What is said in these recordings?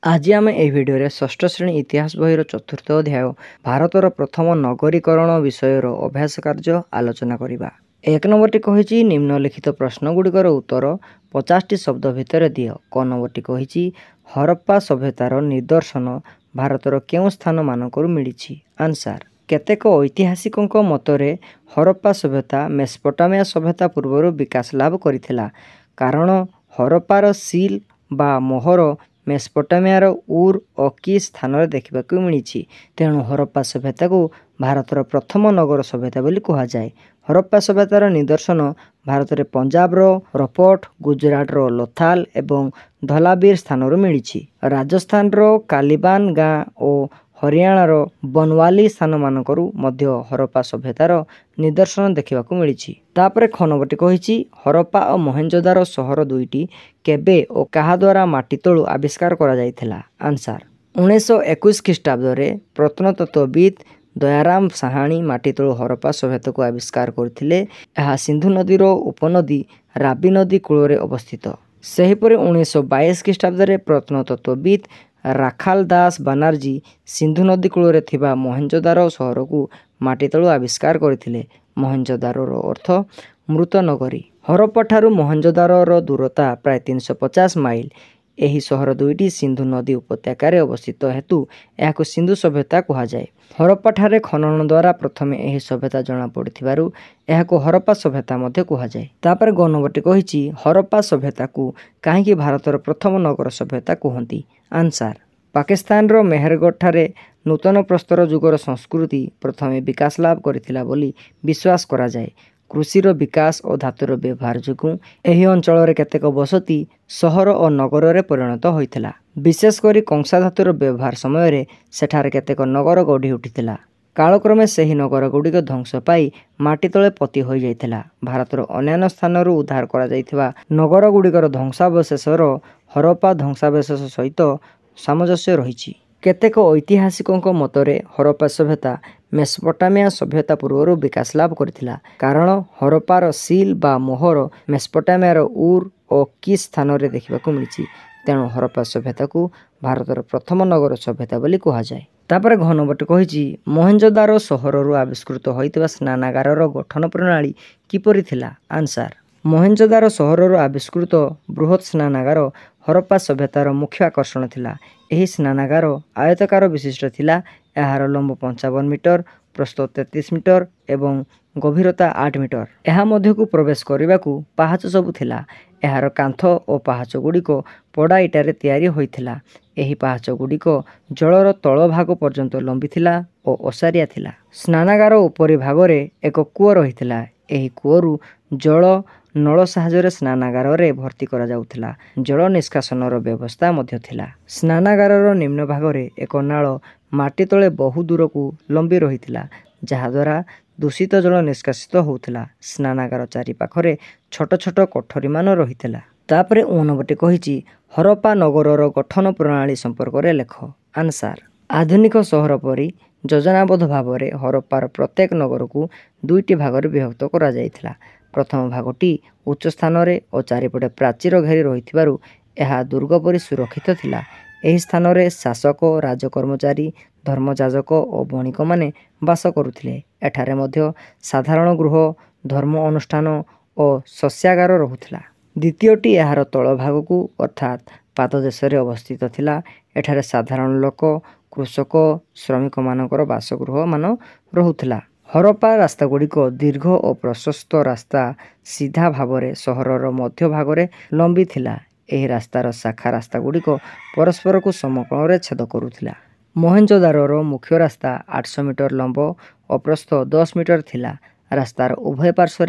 आज आम ए भिडियो षष्ठ श्रेणी इतिहास बहीर चतुर्थ अध्याय भारतर प्रथम नगरीकरण विषय अभ्यास कार्य आलोचना करवा। एक नंबरटी कही निम्नलिखित प्रश्नगुड़िकर उत्तर 50टी शब्द भितर दियो। क नंबरटी कही हरप्पा सभ्यतार निदर्शन भारतर केउं स्थान मानक मिली। आंसर केतेक ऐतिहासिक मतरे हरप्पा सभ्यता मेसोपोटामिया सभ्यता पूर्व विकास लाभ करथिला, कारण हरप्पार सील बा मोहर मेसोपोटामियार उर और कि स्थान देखा मिली। तेणु हरप्पा सभ्यता को भारतर प्रथम नगर सभ्यता बोली कहा जाए। हरप्पा सभ्यतार निदर्शन भारत में पंजाब रपट, गुजरात लोथाल एवं धलावीर स्थान मिली। राजस्थान कालीबान गाँ और हरियाणार बनवाली स्थान मानकरू मध्य हरप्पा सभ्यतार निदर्शन देखा मिली। तापर ख नंबरटी कही हरप्पा और मोहेंजोदारो सहर दुईटी केबे और कहा द्वारा माटी तलू आविष्कार करा जायथिला। आंसर 1921 ख्रीष्टाब्द प्रत्नतत्वविद दयाराम साहानी माटी तलू हरप्पा सभ्यता को आविष्कार करथिले। यह सिंधु नदीर उपनदी राबी नदी कूल अवस्थित। सेहीपरि 1922 ख्रीष्टाब्द प्रत्नतत्वविद राखाल दास बानार्जी सिंधु नदी कूल थिबा मोहेंजोदारो सहर को माटी तलू आविष्कार करथिले। मोहेंजोदारोर अर्थ मृत नगरी। हरप्पा ठारू मोहेंजोदारोर दूरता प्राय 350 माइल। एही सहर दुईटी सिंधु नदी उपत्यकार अवस्थित हेतु यह सिंधु सभ्यता कहा जाए। हरप्पा ठारे खनन द्वारा प्रथमे एही सभ्यता जना पड़िथिबारु एहाको हरप्पा सभ्यता मध्य कहा जाए। तापर ग नंबरटी कही हरप्पा सभ्यता को काहेकि भारतर प्रथम नगर सभ्यता कहती। आंसर पाकिस्तान मेहरगढ़ ठारे नूतन प्रस्तर जुगर संस्कृति प्रथमे विकास लाभ करथिला बोली विश्वास करा जाए। कृषिर विकास और धातुर व्यवहार जोगुं एही अंचल केतेक बसती सहर और नगर में परिणत होइथिला। विशेषकर कंसा धातुर व्यवहार समय सेठार केतेक नगर गढ़ी उठिथिला। कालक्रमे ସେହି नगर गुड़िक ध्वंस पाई माटी तले पति हो जाइथिला। भारतर अन्य स्थानरू उद्धार करा जाइथिबा नगर गुड़िकर ध्वंसावशेषर हरप्पा ध्वंसावशेष सहित सामंजस्य रही। केतेक ऐतिहासिक मतरे हरप्पा सभ्यता मेसोपोटामिया सभ्यता पूर्व विकास लाभ करथिला, कारण हरप्पार सील बा मोहर मेसोपोटामियार उर और कि स्थान देखा मिली। तेणु हरप्पा सभ्यता को भारतर प्रथम नगर सभ्यता बोली कहा जाए। तापर घ नंबरटी कही मोहेंजोदारो सहररू आविष्कृत होइतिबा स्नानागारर गठन प्रणाली किपरि थिला। आंसर मोहेंजोदारो सहररू आविष्कृत बृहत स्नानागार हरप्पा सभ्यतार मुख्य आकर्षण थिला। एही स्नानागार आयतकार विशिष्ट थिला। एहार लंब 55 मीटर, प्रस्थ 33 मीटर एवं गभीरता 8 मीटर। एहा मध्य को प्रवेश करने को पाहाच सबु थिला। एहार कांथ और पाहाच गुड़िक पड़ा इटारे तैयारी होइथिला। एही पाहाच गुड़िक जलर तल भाग पर्यंत लंबी थिला और ओसारिया थिला। स्नानागार उपरी भागरे एक कूଅ रहिथिला। एही कूଅरू जल नल साहाय्य स्नानागार रे भर्ती करा जाउथिला। जल निष्कासनर व्यवस्था मध्य थिला। स्नानागारर निम्न भागरे एक नाल माटी तले बहु दूर को लंबी रहिथिला, जहाद्वारा दूषित जल निष्कासित होउथिला। स्नानागार चारि पाखरे छोट छोट कोठरी मान रहिथिला। तापरे नंबरटी कही हरप्पा नगरर गठन प्रणाली संपर्क में लेख। आंसर आधुनिक सहर परी योजनाबद्ध भाव में हरप्पार प्रत्येक नगर को दुईटी भाग में विभक्त करा जायथिला। प्रथम भागटी उच्च स्थान और चारिपटे प्राचीर घेरी रही यह दुर्ग परी सुरक्षित थिला। एही स्थान रे शासक, राजकर्मचारी, धर्मजाजक और बणिक माने बास करुथिले। एठारे मध्य साधारण गृह, धर्म अनुष्ठान और शस्यागार रहुथिला। द्वितीयटी एहार तल भाग को अर्थात पाददेश अवस्थित थिला। एठारे साधारण लोक, कृषक, श्रमिक मानकर बासगृह मान रहुथिला। हरप्पा रास्ता गुड़िक दीर्घ और प्रशस्त रास्ता सीधा भाव में सहरर मध्य भाग में लंबी थिला। एही रास्तार शाखा रास्ता गुड़िक परस्पर को समकोण छेद करुथिला। मोहेंजोदारोर मुख्य रास्ता 800 मीटर लंब और प्रस्थ 10 मीटर थिला। रास्तार उभय पार्श्व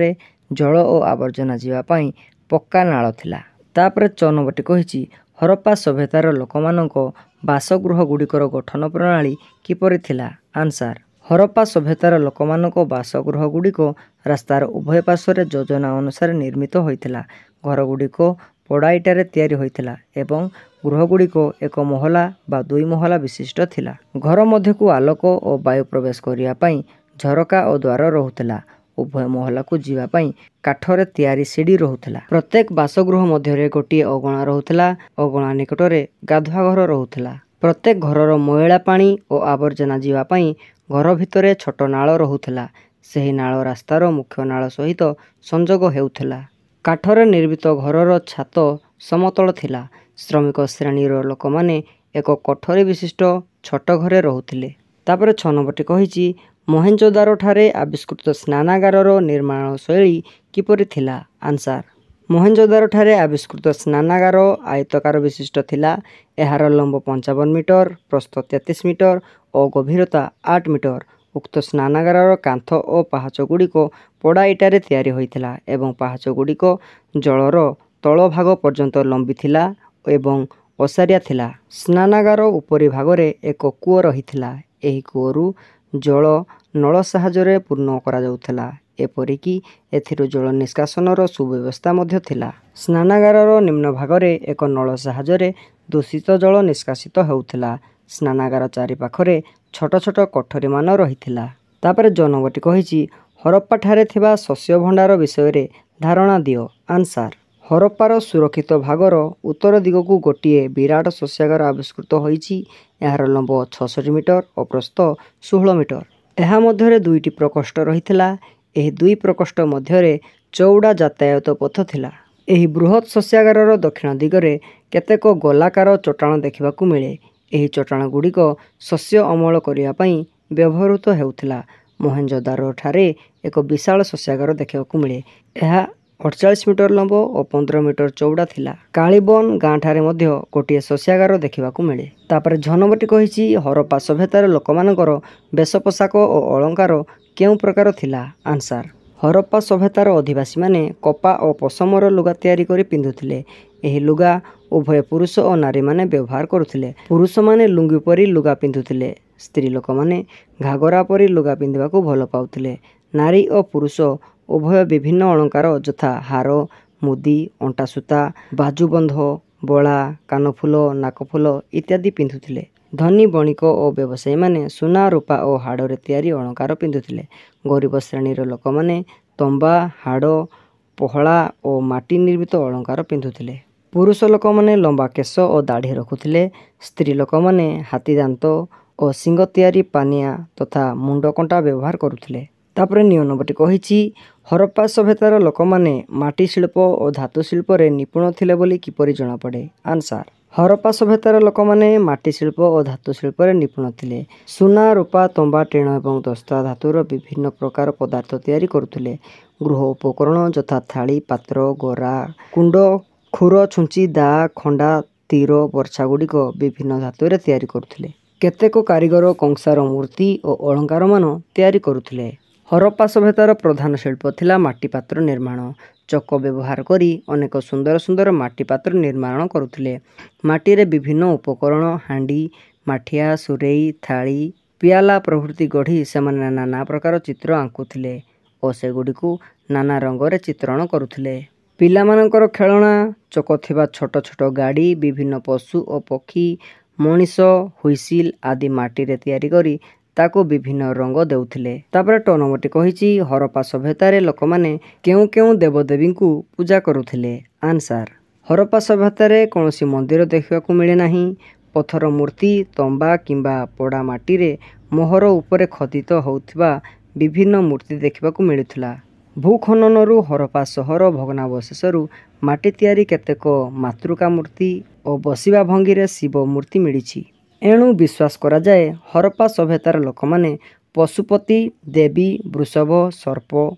जल और आवर्जना जीवापाई पक्का नाल थिला। तापर 4 नंबरटी कही हरप्पा सभ्यतार लोकमानक बासगृह गुड़िकर गठन प्रणाली किपरि थिला। आंसर हरप्पा सभ्यतार लोकमानक बासगृह गुड़िक रास्तार उभय पार्श्व योजना अनुसार निर्मित होइथिला। घर गुड़िक पड़ा इटारे तैयारी होइथिला एवं गृह गुड़िक एक महला बा 2 महला विशिष्ट थिला। घर मध्य को आलोक और वायु प्रवेश करिया पई झरका और द्वार रहुथिला। ଉଭୟ ମହଲାକୁ ଯିବା ପାଇଁ କାଠରେ ତିଆରି ସିଡ଼ି ରହୁଥିଲା। ପ୍ରତ୍ୟେକ ବାସଗୃହ ମଧ୍ୟରେ ଗୋଟିଏ ଅଗଣା ରହୁଥିଲା। ଅଗଣା ନିକଟରେ ଗାଧୁଆଘର ରହୁଥିଲା। ପ୍ରତ୍ୟେକ ଘରର ମଇଳା ପାଣି ଓ ଆବର୍ଜନା ଯିବା ପାଇଁ ଘର ଭିତରେ ଛୋଟ ନାଳ ରହୁଥିଲା। ସେହି ନାଳ ରାସ୍ତାର ମୁଖ୍ୟ ନାଳ ସହିତ ସଂଯୋଗ ହେଉଥିଲା। କାଠରେ ନିର୍ମିତ ଘରର ଛାତ ସମତଳ ଥିଲା। ଶ୍ରମିକ ଶ୍ରେଣୀର ଲୋକମାନେ ଏକ କୋଠରୀ ବିଶିଷ୍ଟ ଛୋଟ ଘରେ ରହୁଥିଲେ। ତାପରେ 6 ନମ୍ବରଟି କହିଛି ମହେଞ୍ଜୋଦାରୋଠାରେ ଆବିଷ୍କୃତ ସ୍ନାନାଗାରର ନିର୍ମାଣ ଶୈଳୀ କିପରି ଥିଲା? ଆନ୍ସାର, ମହେଞ୍ଜୋଦାରୋଠାରେ ଆବିଷ୍କୃତ ସ୍ନାନାଗାର ଆୟତାକାର ବିଶିଷ୍ଟ ଥିଲା। ଏହାର ଲମ୍ବ 55 ମିଟର, ପ୍ରସ୍ଥ 33 ମିଟର ଓ ଗଭୀରତା 8 ମିଟର। ଉକ୍ତ ସ୍ନାନାଗାରର କାନ୍ଥ ଓ ପାହାଚଗୁଡ଼ିକ ପୋଡ଼ା ଇଟାରେ ତିଆରି ହୋଇଥିଲା ଏବଂ ପାହାଚଗୁଡ଼ିକ ଜଳର ତଳ ଭାଗ ପର୍ଯ୍ୟନ୍ତ ଲମ୍ବିଥିଲା ଏବଂ ଓସାରିଆ ଥିଲା। ସ୍ନାନାଗାର ଉପରି ଭାଗରେ ଏକ କୂଅ ରହିଥିଲା। ଏହି କୂଅରୁ ଜଳ ନଳ ସାହାଯ୍ୟରେ ପୂର୍ଣ୍ଣ କରାଯାଉଥିଲା। ଏପରିକି ଏଥିରୁ ଜଳ ନିଷ୍କାସନର ସୁବ୍ୟବସ୍ଥା ମଧ୍ୟ ଥିଲା। ସ୍ନାନାଗାରର ନିମ୍ନ ଭାଗରେ ଏକ ନଳ ସାହାଯ୍ୟରେ ଦୂଷିତ ଜଳ ନିଷ୍କାସିତ ହେଉଥିଲା। ସ୍ନାନାଗାର ଚାରିପାଖରେ ଛୋଟ ଛୋଟ କୋଠରୀମାନ ରହିଥିଲା। ତାପରେ 9 ନମ୍ବରଟି କହିଛି ହରପ୍ପାଠାରେ ଥିବା ଶସ୍ୟ ଭଣ୍ଡାର ବିଷୟରେ ଧାରଣା ଦିଅ। ଆନ୍ସାର, ହରପ୍ପାର ସୁରକ୍ଷିତ ଭାଗର ଉତ୍ତର ଦିଗକୁ ଗୋଟିଏ ବିରାଟ ଶସ୍ୟାଗାର ଆବିଷ୍କୃତ ହୋଇଛି। ଏହାର ଲମ୍ବ 66 ମିଟର ଓ ପ୍ରସ୍ଥ 16 ମିଟର। ଏହା ମଧ୍ୟରେ 2ଟି ପ୍ରକୋଷ୍ଠ ରହିଥିଲା। ଏହି 2 ପ୍ରକୋଷ୍ଠ ମଧ୍ୟରେ ଚଉଡ଼ା ଯାତାୟାତ ପଥ ଥିଲା। ଏହି ବୃହତ୍ ଶସ୍ୟାଗାରର ଦକ୍ଷିଣ ଦିଗରେ କେତେକ ଗୋଲାକାର ଚଟାଣ ଦେଖିବାକୁ ମିଳେ। ଏହି ଚଟାଣଗୁଡ଼ିକ ଶସ୍ୟ ଅମଳ କରିବା ପାଇଁ ବ୍ୟବହୃତ ହେଉଥିଲା। ମହେଞ୍ଜୋଦାରୋଠାରେ ଏକ ବିଶାଳ ଶସ୍ୟାଗାର ଦେଖିବାକୁ ମିଳେ। ଏହା 48 ମିଟର ଲମ୍ବ ଓ 15 ମିଟର ଚଉଡ଼ା ଥିଲା। କାଳିବନ ଗାଁଠାରେ ମଧ୍ୟ ଗୋଟିଏ ଶସ୍ୟାଗାର ଦେଖିବାକୁ ମିଳେ। ତାପରେ 6 ନମ୍ବରଟି କହିଛି ହରପ୍ପା ସଭ୍ୟତାର ଲୋକମାନଙ୍କର ବେଶ ପୋଷାକ ଓ ଅଳଙ୍କାର କେଉଁ ପ୍ରକାର ଥିଲା? ଆନ୍ସାର, ହରପ୍ପା ସଭ୍ୟତାର ଅଧିବାସୀମାନେ କପା ଓ ପଶମର ଲୁଗା ତିଆରି କରି ପିନ୍ଧୁଥିଲେ। ଏହି ଲୁଗା ଉଭୟ ପୁରୁଷ ଓ ନାରୀମାନେ ବ୍ୟବହାର କରୁଥିଲେ। ପୁରୁଷମାନେ ଲୁଙ୍ଗି ପରି ଲୁଗା ପିନ୍ଧୁଥିଲେ। ସ୍ତ୍ରୀ ଲୋକମାନେ ଘାଗରା ପରି ଲୁଗା ପିନ୍ଧିବାକୁ ଭଲ ପାଉଥିଲେ। ନାରୀ ଓ ପୁରୁଷ ଉଭୟ ବିଭିନ୍ନ ଅଳଙ୍କାର ଯଥା ହାର, ମୁଦି, ଅଣ୍ଟାସୂତା, ବାଜୁବନ୍ଧ, ବଳା, କାନଫୁଲ, ନାକଫୁଲ ଇତ୍ୟାଦି ପିନ୍ଧୁଥିଲେ। ଧନୀ ବଣିକ ଓ ବ୍ୟବସାୟୀମାନେ ସୁନା, ରୂପା ଓ ହାଡ଼ରେ ତିଆରି ଅଳଙ୍କାର ପିନ୍ଧୁଥିଲେ। ଗରିବ ଶ୍ରେଣୀର ଲୋକମାନେ ତମ୍ବା, ହାଡ଼, ପହଳା ଓ ମାଟି ନିର୍ମିତ ଅଳଙ୍କାର ପିନ୍ଧୁଥିଲେ। ପୁରୁଷ ଲୋକମାନେ ଲମ୍ବା କେଶ ଓ ଦାଢ଼ି ରଖୁଥିଲେ। ସ୍ତ୍ରୀ ଲୋକମାନେ ହାତୀଦାନ୍ତ ଓ ଶିଙ୍ଗ ତିଆରି ପାନିଆ ତଥା ମୁଣ୍ଡକଣ୍ଟା ବ୍ୟବହାର କରୁଥିଲେ। ତାପରେ 9 ନମ୍ବରଟି କହିଛି ହରପ୍ପା ସଭ୍ୟତାର ଲୋକମାନେ ମାଟି ଶିଳ୍ପ ଓ ଧାତୁ ଶିଳ୍ପରେ ନିପୁଣ ଥିଲେ ବୋଲି କିପରି ଜଣାପଡ଼େ? ଆନ୍ସାର, ହରପ୍ପା ସଭ୍ୟତାର ଲୋକମାନେ ମାଟି ଶିଳ୍ପ ଓ ଧାତୁ ଶିଳ୍ପରେ ନିପୁଣ ଥିଲେ। ସୁନା, ରୂପା, ତମ୍ବା, ଟିଣ ଏବଂ ଦସ୍ତା ଧାତୁର ବିଭିନ୍ନ ପ୍ରକାର ପଦାର୍ଥ ତିଆରି କରୁଥିଲେ। ଗୃହ ଉପକରଣ ଯଥା ଥାଳି, ପାତ୍ର, ଗରା, କୁଣ୍ଡ, ଖୁର, ଛୁଞ୍ଚି, ଦା, ଖଣ୍ଡା, ତୀର, ବର୍ଚ୍ଛାଗୁଡ଼ିକ ବିଭିନ୍ନ ଧାତୁରେ ତିଆରି କରୁଥିଲେ। କେତେକ କାରିଗର କଂସାର ମୂର୍ତ୍ତି ଓ ଅଳଙ୍କାରମାନ ତିଆରି କରୁଥିଲେ। ହରପ୍ପା ସଭ୍ୟତାର ପ୍ରଧାନ ଶିଳ୍ପ ଥିଲା ମାଟି ପାତ୍ର ନିର୍ମାଣ। ଚକ ବ୍ୟବହାର କରି ଅନେକ ସୁନ୍ଦର ସୁନ୍ଦର ମାଟି ପାତ୍ର ନିର୍ମାଣ କରୁଥିଲେ। ମାଟିରେ ବିଭିନ୍ନ ଉପକରଣ ହାଣ୍ଡି, ମାଠିଆ, ସୁରେଇ, ଥାଳି, ପିଆଲା ପ୍ରଭୃତି ଗଢ଼ି ସେମାନେ ନାନା ପ୍ରକାର ଚିତ୍ର ଆଙ୍କୁଥିଲେ ଓ ସେଗୁଡ଼ିକୁ ନାନା ରଙ୍ଗରେ ଚିତ୍ରଣ କରୁଥିଲେ। ପିଲାମାନଙ୍କର ଖେଳଣା, ଚକ ଥିବା ଛୋଟ ଛୋଟ ଗାଡ଼ି, ବିଭିନ୍ନ ପଶୁ ଓ ପକ୍ଷୀ, ମଣିଷ, ହୁଇସିଲ ଆଦି ମାଟିରେ ତିଆରି କରି ତାକୁ ବିଭିନ୍ନ ରଙ୍ଗ ଦେଉଥିଲେ। ତାପରେ 8 ନମ୍ବରଟି କହିଛି ହରପ୍ପା ସଭ୍ୟତାରେ ଲୋକମାନେ କେଉଁ କେଉଁ ଦେବଦେବୀଙ୍କୁ ପୂଜା କରୁଥିଲେ? ଆନ୍ସାର, ହରପ୍ପା ସଭ୍ୟତାରେ କୌଣସି ମନ୍ଦିର ଦେଖିବାକୁ ମିଳେ ନାହିଁ। ପଥର ମୂର୍ତ୍ତି, ତମ୍ବା କିମ୍ବା ପୋଡ଼ା ମାଟିରେ ମୋହର ଉପରେ ଖୋଦିତ ହେଉଥିବା ବିଭିନ୍ନ ମୂର୍ତ୍ତି ଦେଖିବାକୁ ମିଳୁଥିଲା। ଭୂଖନନରୁ ହରପ୍ପା ସହର ଭଗ୍ନାବଶେଷରୁ ମାଟି ତିଆରି କେତେକ ମାତୃକା ମୂର୍ତ୍ତି ଓ ବସିବା ଭଙ୍ଗୀରେ ଶିବ ମୂର୍ତ୍ତି ମିଳିଛି। ଏଣୁ ବିଶ୍ୱାସ କରାଯାଏ ହରପ୍ପା ସଭ୍ୟତାର ଲୋକମାନେ ପଶୁପତି, ଦେବୀ, ବୃଷଭ, ସର୍ପ,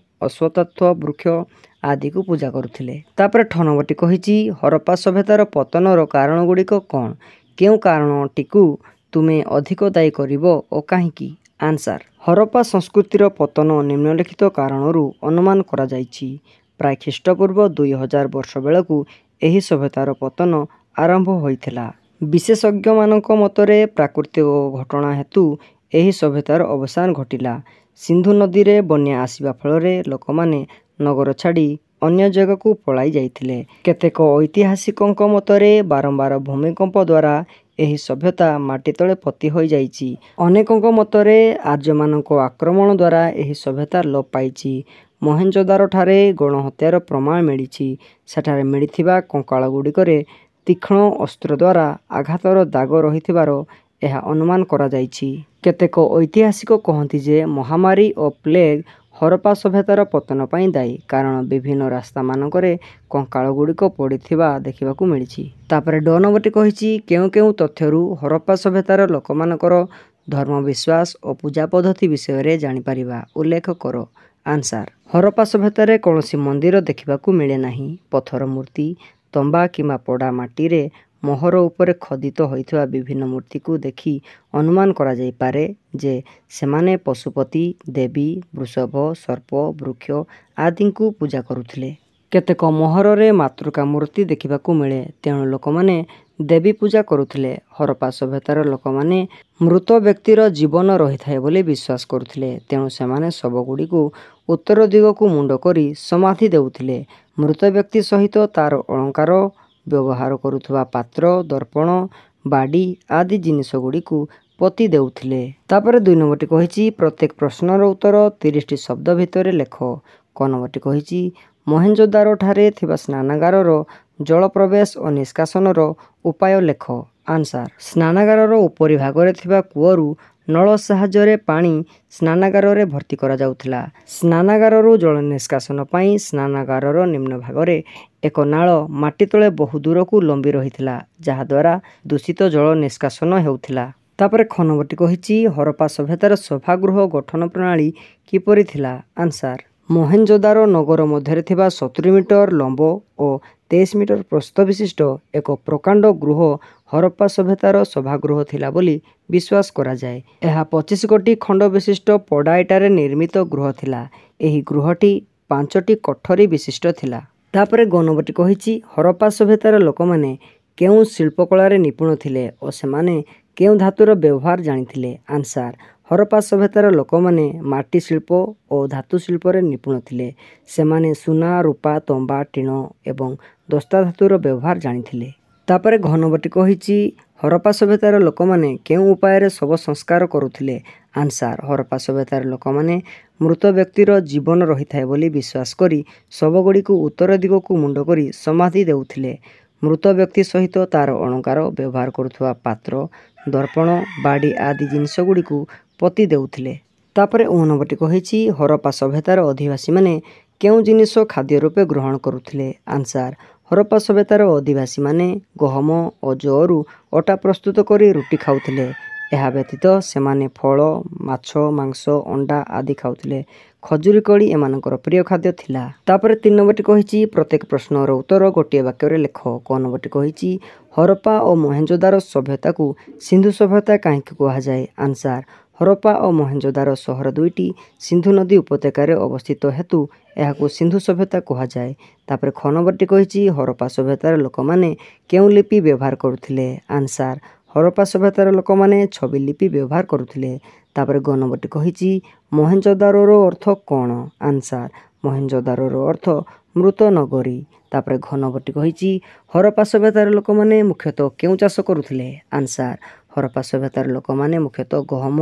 ଅଶ୍ୱତଥ ବୃକ୍ଷ ଆଦିକୁ ପୂଜା କରୁଥିଲେ। ତାପରେ 8 ନମ୍ବରଟି କହିଛି ହରପ୍ପା ସଭ୍ୟତାର ପତନର କାରଣଗୁଡ଼ିକ କ'ଣ? କେଉଁ କାରଣଟିକୁ ତୁମେ ଅଧିକ ଦାୟୀ କରିବ ଓ କାହିଁକି? ଆନ୍ସାର, ହରପ୍ପା ସଂସ୍କୃତିର ପତନ ନିମ୍ନଲିଖିତ କାରଣରୁ ଅନୁମାନ କରାଯାଇଛି। ପ୍ରାୟ ଖ୍ରୀଷ୍ଟପୂର୍ବ 2000 ବର୍ଷ ବେଳକୁ ଏହି ସଭ୍ୟତାର ପତନ ଆରମ୍ଭ ହୋଇଥିଲା। ବିଶେଷଜ୍ଞମାନଙ୍କ ମତରେ ପ୍ରାକୃତିକ ଘଟଣା ହେତୁ ଏହି ସଭ୍ୟତାର ଅବସାନ ଘଟିଲା। ସିନ୍ଧୁ ନଦୀରେ ବନ୍ୟା ଆସିବା ଫଳରେ ଲୋକମାନେ ନଗର ଛାଡ଼ି ଅନ୍ୟ ଜାଗାକୁ ପଳାଇ ଯାଇଥିଲେ। କେତେକ ଐତିହାସିକଙ୍କ ମତରେ ବାରମ୍ବାର ଭୂମିକମ୍ପ ଦ୍ୱାରା ଏହି ସଭ୍ୟତା ମାଟି ତଳେ ପୋତି ହୋଇଯାଇଛି। ଅନେକଙ୍କ ମତରେ ଆର୍ଯ୍ୟମାନଙ୍କ ଆକ୍ରମଣ ଦ୍ୱାରା ଏହି ସଭ୍ୟତା ଲୋପ ପାଇଛି। ମହେଞ୍ଜୋଦାରୋଠାରେ ଗଣହତ୍ୟାର ପ୍ରମାଣ ମିଳିଛି। ସେଠାରେ ମିଳିଥିବା କଙ୍କାଳଗୁଡ଼ିକରେ ତୀକ୍ଷ୍ଣ ଅସ୍ତ୍ର ଦ୍ୱାରା ଆଘାତର ଦାଗ ରହିଥିବାର ଏହା ଅନୁମାନ କରାଯାଇଛି। କେତେକ ଐତିହାସିକ କହନ୍ତି ଯେ ମହାମାରୀ ଓ ପ୍ଲେଗ୍ ହରପ୍ପା ସଭ୍ୟତାର ପତନ ପାଇଁ ଦାୟୀ, କାରଣ ବିଭିନ୍ନ ରାସ୍ତାମାନଙ୍କରେ କଙ୍କାଳଗୁଡ଼ିକ ପଡ଼ିଥିବା ଦେଖିବାକୁ ମିଳିଛି। ତାପରେ ଡ ନମ୍ବରଟି କହିଛି କେଉଁ କେଉଁ ତଥ୍ୟରୁ ହରପ୍ପା ସଭ୍ୟତାର ଲୋକମାନଙ୍କର ଧର୍ମବିଶ୍ୱାସ ଓ ପୂଜା ପଦ୍ଧତି ବିଷୟରେ ଜାଣିପାରିବା, ଉଲ୍ଲେଖ କର। ଆନ୍ସାର, ହରପ୍ପା ସଭ୍ୟତାରେ କୌଣସି ମନ୍ଦିର ଦେଖିବାକୁ ମିଳେ ନାହିଁ। ପଥର ମୂର୍ତ୍ତି, ତମ୍ବା କିମ୍ବା ପୋଡ଼ା ମାଟିରେ ମୋହର ଉପରେ ଖୋଦିତ ହୋଇଥିବା ବିଭିନ୍ନ ମୂର୍ତ୍ତିକୁ ଦେଖି ଅନୁମାନ କରାଯାଇପାରେ ଯେ ସେମାନେ ପଶୁପତି, ଦେବୀ, ବୃଷଭ, ସର୍ପ, ବୃକ୍ଷ ଆଦିଙ୍କୁ ପୂଜା କରୁଥିଲେ। କେତେକ ମୋହରରେ ମାତୃକା ମୂର୍ତ୍ତି ଦେଖିବାକୁ ମିଳେ, ତେଣୁ ଲୋକମାନେ ଦେବୀ ପୂଜା କରୁଥିଲେ। ହରପ୍ପା ସଭ୍ୟତାର ଲୋକମାନେ ମୃତ ବ୍ୟକ୍ତିର ଜୀବନ ରହିଥାଏ ବୋଲି ବିଶ୍ୱାସ କରୁଥିଲେ, ତେଣୁ ସେମାନେ ଶବଗୁଡ଼ିକୁ ଉତ୍ତର ଦିଗକୁ ମୁଣ୍ଡ କରି ସମାଧି ଦେଉଥିଲେ। ମୃତ ବ୍ୟକ୍ତି ସହିତ ତାର ଅଳଙ୍କାର, ବ୍ୟବହାର କରୁଥିବା ପାତ୍ର, ଦର୍ପଣ, ବାଡ଼ି ଆଦି ଜିନିଷଗୁଡ଼ିକୁ ପୋତି ଦେଉଥିଲେ। ତାପରେ 2 ନମ୍ବରଟି କହିଛି ପ୍ରତ୍ୟେକ ପ୍ରଶ୍ନର ଉତ୍ତର 30ଟି ଶବ୍ଦ ଭିତରେ ଲେଖ। କ ନମ୍ବରଟି କହିଛି ମହେଞ୍ଜୋଦାରୋଠାରେ ଥିବା ସ୍ନାନାଗାରର ଜଳ ପ୍ରବେଶ ଓ ନିଷ୍କାସନର ଉପାୟ ଲେଖ। ଆନ୍ସାର, ସ୍ନାନାଗାରର ଉପରି ଭାଗରେ ଥିବା କୂଅରୁ ନଳ ସାହାଯ୍ୟରେ ପାଣି ସ୍ନାନାଗାରରେ ଭର୍ତ୍ତି କରାଯାଉଥିଲା। ସ୍ନାନାଗାରରୁ ଜଳ ନିଷ୍କାସନ ପାଇଁ ସ୍ନାନାଗାରର ନିମ୍ନ ଭାଗରେ ଏକ ନାଳ ମାଟି ତଳେ ବହୁ ଦୂରକୁ ଲମ୍ବି ରହିଥିଲା, ଯାହାଦ୍ୱାରା ଦୂଷିତ ଜଳ ନିଷ୍କାସନ ହେଉଥିଲା। ତାପରେ ଖ ନମ୍ବରଟି କହିଛି ହରପ୍ପା ସଭ୍ୟତାର ସଭାଗୃହ ଗଠନ ପ୍ରଣାଳୀ କିପରି ଥିଲା। ଆନ୍ସାର, ମହେଞ୍ଜୋଦାରୋ ନଗର ମଧ୍ୟରେ ଥିବା 70 ମିଟର ଲମ୍ବ ଓ 23 ମିଟର ପ୍ରସ୍ଥ ବିଶିଷ୍ଟ ଏକ ପ୍ରକାଣ୍ଡ ଗୃହ ହରପ୍ପା ସଭ୍ୟତାର ସଭାଗୃହ ଥିଲା ବୋଲି ବିଶ୍ୱାସ କରାଯାଏ। ଏହା 25 ଗୋଟି ଖଣ୍ଡ ବିଶିଷ୍ଟ ପୋଡ଼ା ଇଟାରେ ନିର୍ମିତ ଗୃହ ଥିଲା। ଏହି ଗୃହଟି 5ଟି କୋଠରୀ ବିଶିଷ୍ଟ ଥିଲା। ତାପରେ ଗ ନମ୍ବରଟି କହିଛି ହରପ୍ପା ସଭ୍ୟତାର ଲୋକମାନେ କେଉଁ ଶିଳ୍ପକଳାରେ ନିପୁଣ ଥିଲେ ଓ ସେମାନେ କେଉଁ ଧାତୁର ବ୍ୟବହାର ଜାଣିଥିଲେ। ଆନ୍ସାର, ହରପ୍ପା ସଭ୍ୟତାର ଲୋକମାନେ ମାଟି ଶିଳ୍ପ ଓ ଧାତୁ ଶିଳ୍ପରେ ନିପୁଣ ଥିଲେ। ସେମାନେ ସୁନା, ରୂପା, ତମ୍ବା, ଟିଣ ଏବଂ ଦସ୍ତା ଧାତୁର ବ୍ୟବହାର ଜାଣିଥିଲେ। ତାପରେ ଘ ନମ୍ବରଟି କହିଛି ହରପ୍ପା ସଭ୍ୟତାର ଲୋକମାନେ କେଉଁ ଉପାୟରେ ଶବ ସଂସ୍କାର କରୁଥିଲେ। ଆନ୍ସାର, ହରପ୍ପା ସଭ୍ୟତାର ଲୋକମାନେ ମୃତ ବ୍ୟକ୍ତିର ଜୀବନ ରହିଥାଏ ବୋଲି ବିଶ୍ୱାସ କରି ଶବଗୁଡ଼ିକୁ ଉତ୍ତର ଦିଗକୁ ମୁଣ୍ଡ କରି ସମାଧି ଦେଉଥିଲେ। ମୃତ ବ୍ୟକ୍ତି ସହିତ ତାର ଅଳଙ୍କାର, ବ୍ୟବହାର କରୁଥିବା ପାତ୍ର, ଦର୍ପଣ, ବାଡ଼ି ଆଦି ଜିନିଷଗୁଡ଼ିକୁ ପୋତି ଦେଉଥିଲେ। ତାପରେ ଅ ନମ୍ବରଟି କହିଛି ହରପ୍ପା ସଭ୍ୟତାର ଅଧିବାସୀମାନେ କେଉଁ ଜିନିଷ ଖାଦ୍ୟ ରୂପେ ଗ୍ରହଣ କରୁଥିଲେ। ଆନ୍ସାର, ହରପ୍ପା ସଭ୍ୟତାର ଅଧିବାସୀମାନେ ଗହମ ଓ ଜଅରୁ ଅଟା ପ୍ରସ୍ତୁତ କରି ରୁଟି ଖାଉଥିଲେ। ଏହା ବ୍ୟତୀତ ସେମାନେ ଫଳ, ମାଛ, ମାଂସ, ଅଣ୍ଡା ଆଦି ଖାଉଥିଲେ। ଖଜୁରୀ କୋଳି ଏମାନଙ୍କର ପ୍ରିୟ ଖାଦ୍ୟ ଥିଲା। ତାପରେ 3 ନମ୍ବରଟି କହିଛି ପ୍ରତ୍ୟେକ ପ୍ରଶ୍ନର ଉତ୍ତର ଗୋଟିଏ ବାକ୍ୟରେ ଲେଖ। କ ନମ୍ବରଟି କହିଛି ହରପ୍ପା ଓ ମହେଞ୍ଜୋଦାରୋ ସଭ୍ୟତାକୁ ସିନ୍ଧୁ ସଭ୍ୟତା କାହିଁକି କୁହାଯାଏ। ଆନ୍ସାର, ହରପ୍ପା ଓ ମହେଞ୍ଜୋଦାରୋ ସହର ଦୁଇଟି ସିନ୍ଧୁ ନଦୀ ଉପତ୍ୟକାରେ ଅବସ୍ଥିତ ହେତୁ ଏହାକୁ ସିନ୍ଧୁ ସଭ୍ୟତା କୁହାଯାଏ। ତାପରେ ଖ ନମ୍ବରଟି କହିଛି ହରପ୍ପା ସଭ୍ୟତାର ଲୋକମାନେ କେଉଁ ଲିପି ବ୍ୟବହାର କରୁଥିଲେ। ଆନ୍ସାର, ହରପ୍ପା ସଭ୍ୟତାର ଲୋକମାନେ ଛବି ଲିପି ବ୍ୟବହାର କରୁଥିଲେ। ତାପରେ ଗ ନମ୍ବରଟି କହିଛି ମହେଞ୍ଜୋଦାରୋର ଅର୍ଥ କ'ଣ। ଆନ୍ସାର, ମହେଞ୍ଜୋଦାରୋର ଅର୍ଥ ମୃତ ନଗରୀ। ତାପରେ ଘ ନମ୍ବରଟି କହିଛି ହରପ୍ପା ସଭ୍ୟତାର ଲୋକମାନେ ମୁଖ୍ୟତଃ କେଉଁ ଚାଷ କରୁଥିଲେ। ଆନ୍ସାର, ହରପ୍ପା ସଭ୍ୟତାର ଲୋକମାନେ ମୁଖ୍ୟତଃ ଗହମ,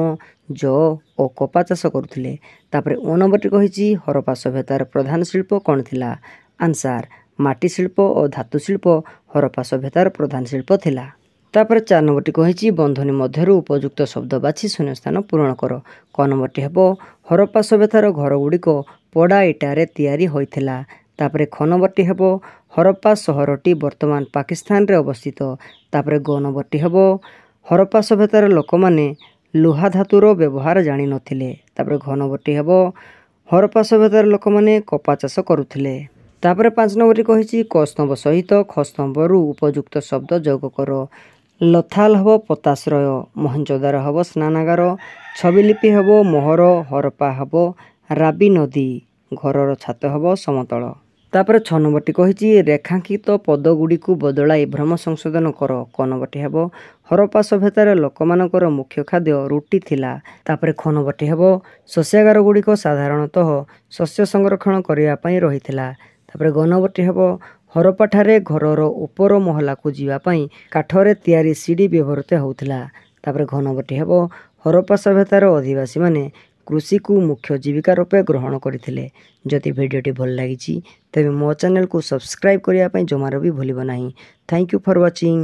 ଜଅ ଓ କପା ଚାଷ କରୁଥିଲେ। ତାପରେ ଅ ନମ୍ବରଟି କହିଛି ହରପ୍ପା ସଭ୍ୟତାର ପ୍ରଧାନ ଶିଳ୍ପ କ'ଣ ଥିଲା। ଆନ୍ସାର, ମାଟି ଶିଳ୍ପ ଓ ଧାତୁ ଶିଳ୍ପ ହରପ୍ପା ସଭ୍ୟତାର ପ୍ରଧାନ ଶିଳ୍ପ ଥିଲା। ତାପରେ 4 ନମ୍ବରଟି କହିଛି ବନ୍ଧନୀ ମଧ୍ୟରୁ ଉପଯୁକ୍ତ ଶବ୍ଦ ବାଛି ଶୂନ୍ୟସ୍ଥାନ ପୂରଣ କର। କ ନମ୍ବରଟି ହେବ ହରପ୍ପା ସଭ୍ୟତାର ଘରଗୁଡ଼ିକ ପୋଡ଼ା ଇଟାରେ ତିଆରି ହୋଇଥିଲା। ତାପରେ ଖ ନମ୍ବରଟି ହେବ ହରପ୍ପା ସହରଟି ବର୍ତ୍ତମାନ ପାକିସ୍ତାନରେ ଅବସ୍ଥିତ। ତାପରେ ଗ ନମ୍ବରଟି ହେବ ହରପ୍ପା ସଭ୍ୟତାର ଲୋକମାନେ ଲୁହା ଧାତୁର ବ୍ୟବହାର ଜାଣିନଥିଲେ। ତାପରେ ଘ ନମ୍ବରଟି ହେବ ହରପ୍ପା ସଭ୍ୟତାର ଲୋକମାନେ କପା ଚାଷ କରୁଥିଲେ। ତାପରେ 5 ନମ୍ବରଟି କହିଛି କ ସ୍ତମ୍ଭ ସହିତ ଖ ସ୍ତମ୍ଭରୁ ଉପଯୁକ୍ତ ଶବ୍ଦ ଯୋଗ କର। ଲୋଥାଲ ହେବ ପୋତାଶ୍ରୟ, ମହେଞ୍ଜୋଦାରୋ ହେବ ସ୍ନାନାଗାର, ଛବିଲିପି ହେବ ମୋହର, ହରପ୍ପା ହେବ ରାବି ନଦୀ, ଘରର ଛାତ ହେବ ସମତଳ। ତାପରେ 6 ନମ୍ବରଟି କହିଛି ରେଖାଙ୍କିତ ପଦଗୁଡ଼ିକୁ ବଦଳାଇ ଭ୍ରମ ସଂଶୋଧନ କର। କ ନମ୍ବରଟି ହେବ ହରପ୍ପା ସଭ୍ୟତାର ଲୋକମାନଙ୍କର ମୁଖ୍ୟ ଖାଦ୍ୟ ରୁଟି ଥିଲା। ତାପରେ ଖ ନମ୍ବରଟି ହେବ ଶସ୍ୟାଗାରଗୁଡ଼ିକ ସାଧାରଣତଃ ଶସ୍ୟ ସଂରକ୍ଷଣ କରିବା ପାଇଁ ରହିଥିଲା। ତାପରେ ଗ ନମ୍ବରଟି ହେବ ହରପ୍ପାଠାରେ ଘରର ଉପର ମହଲାକୁ ଯିବା ପାଇଁ କାଠରେ ତିଆରି ସିଡ଼ି ବ୍ୟବହୃତ ହେଉଥିଲା। ତାପରେ ଘ ନମ୍ବରଟି ହେବ ହରପ୍ପା ସଭ୍ୟତାର ଅଧିବାସୀମାନେ କୃଷିକୁ ମୁଖ୍ୟ ଜୀବିକା ରୂପେ ଗ୍ରହଣ କରିଥିଲେ। ଯଦି ଭିଡ଼ିଓଟି ଭଲ ଲାଗିଛି ତେବେ ମୋ ଚ୍ୟାନେଲକୁ ସବସ୍କ୍ରାଇବ୍ କରିବା ପାଇଁ ଜମାରୁ ବି ଭୁଲିବ ନାହିଁ। Thank you for watching.